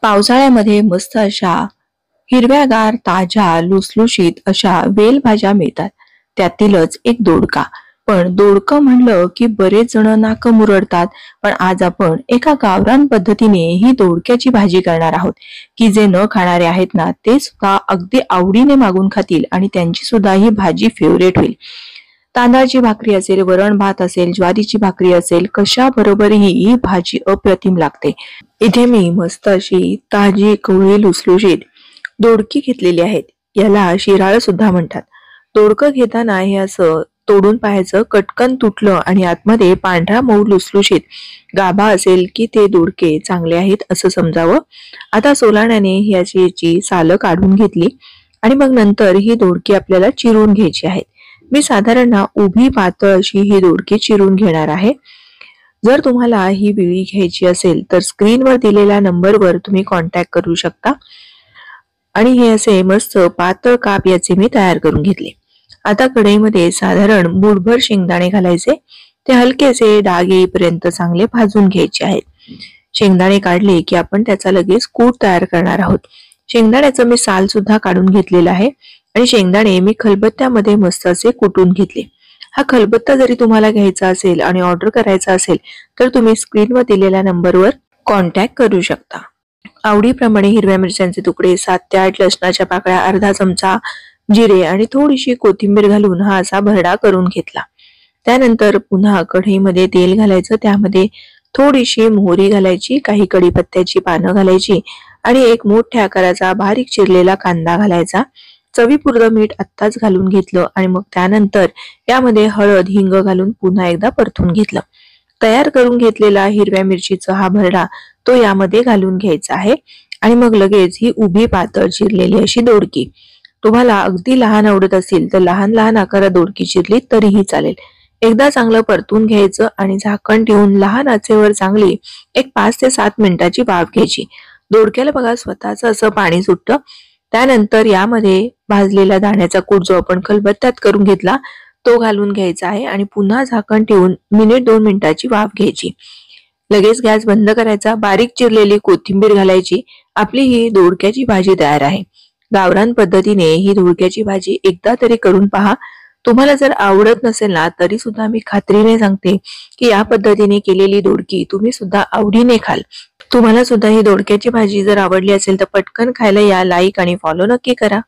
पावसाळ्यामध्ये मस्त अशा हिरव्यागार, ताज्या, लुसलुशीत अशा वेल भाज्या मिळतात. त्यातीलच एक दोडका. पण दोडकं म्हणलं की बरेच जण नाक मुरडतात. पण आज आपण एका गावरान पद्धतीने ही दोडक्याची भाजी करणार आहोत, की जे न खाणारे आहेत ना ते सुद्धा अगदी आवडीने मागून खातील आणि त्यांची सुद्धा ही भाजी फेवरेट होईल. तांदळाची भाकरी असेल, वरण भात असेल, ज्वारीची भाकरी असेल, कशा बरोबरही ही भाजी अप्रतिम लागते. इथे मी मस्त अशी ताजी कवळी लुसलुशीत दोडकी घेतलेली आहेत. याला शिराळ सुद्धा म्हणतात. दोडकं घेताना हे असं तोडून पाहायचं, कटकन तुटलं आणि आतमध्ये पांढरा मऊ लुसलुशीत गाभा असेल की ते दोडके चांगले आहेत असं समजावं. आता सोलाण्याने याची सालं काढून घेतली आणि मग नंतर ही दोडकी आपल्याला चिरून घ्यायची आहेत. मी साधारण उभी पातळ अशी ही दोडकी चिरून घेणार आहे. जर तुम्हाला ही विळी घ्यायची असेल तर स्क्रीनवर दिलेल्या नंबरवर तुम्ही कॉन्टॅक्ट करू शकता. आणि हे असे मस्त पातळ काप याचे मी तयार करून घेतले. आता कढईमध्ये साधारण मूठभर शेंगदाणे घालायचे. ते हलकेसे डाग येईपर्यंत चांगले भाजून घ्यायचे आहेत. शेंगदाणे काढले की आपण त्याचा लगेच कूट तयार करणार आहोत. शेंगदाण्याचं मी साल सुद्धा काढून घेतलेलं आहे आणि शेंगदाणे मी खलबत्त्यामध्ये मस्त असे कुटून घेतले. हा खलबत्ता जरी तुम्हाला घ्यायचा असेल आणि ऑर्डर करायचा असेल तर तुम्ही स्क्रीनवर दिलेल्या नंबरवर कॉन्टॅक्ट करू शकता. आवडीप्रमाणे हिरव्या मिरच्यांचे तुकडे, 7 ते 8 लसणाच्या पाकळ्या, अर्धा चमचा जिरे आणि थोडीशी कोथिंबीर घालून हा असा भरडा करून घेतला. त्यानंतर पुन्हा कढईमध्ये तेल घालायचं. त्यामध्ये थोडीशी मोहरी घालायची, काही कढीपत्त्याची पानं घालायची आणि एक मोठ्या आकाराचा बारीक चिरलेला कांदा घालायचा. चवीपुरतं मीठ आत्ताच घालून घेतलं आणि मग त्यानंतर यामध्ये हळद, हिंग घालून पुन्हा एकदा परतून घेतलं. तयार करून घेतलेला हिरव्या मिरचीचा हा भरडा तो यामध्ये घालून घ्यायचा आहे आणि मग लगेच ही उभी पातळ चिरलेली अशी दोडकी. तुम्हाला अगदी लहान आवडत असेल तर लहान लहान आकारात दोडकी चिरली तरीही चालेल. एकदा चांगलं परतून घ्यायचं आणि झाकण ठेवून लहान आचेवर चांगली एक 5 ते 7 मिनिटाची वाफ घ्यायची. दोडक्याला बघा स्वतःच असं पाणी सुटतं. त्यानंतर यामध्ये भाजलेला दाण्याचा कूट जो आपण खलबत्त्यात करून घेतला तो घालून घ्यायचा आहे आणि पुन्हा झाकण ठेवून 1-2 मिनिटाची वाफ घ्यायची. लगेच गॅस बंद करायचा. बारीक चिरलेली कोथिंबीर घालायची. आपली ही दोडक्याची भाजी तयार आहे. गावरान पद्धतीने ही दोडक्याची भाजी एकदा तरी करून पहा. तुम्हाला जर आवडत नसेल ना तरी सुद्धा मी खात्रीने सांगते की या पद्धतीने केलेली दोडकी तुम्ही सुद्धा आवडीने खाल. तुम्हाला सुद्धा ही दोडक्याची भाजी जर आवडली असेल तर पटकन खायला या, लाईक आणि फॉलो नक्की करा.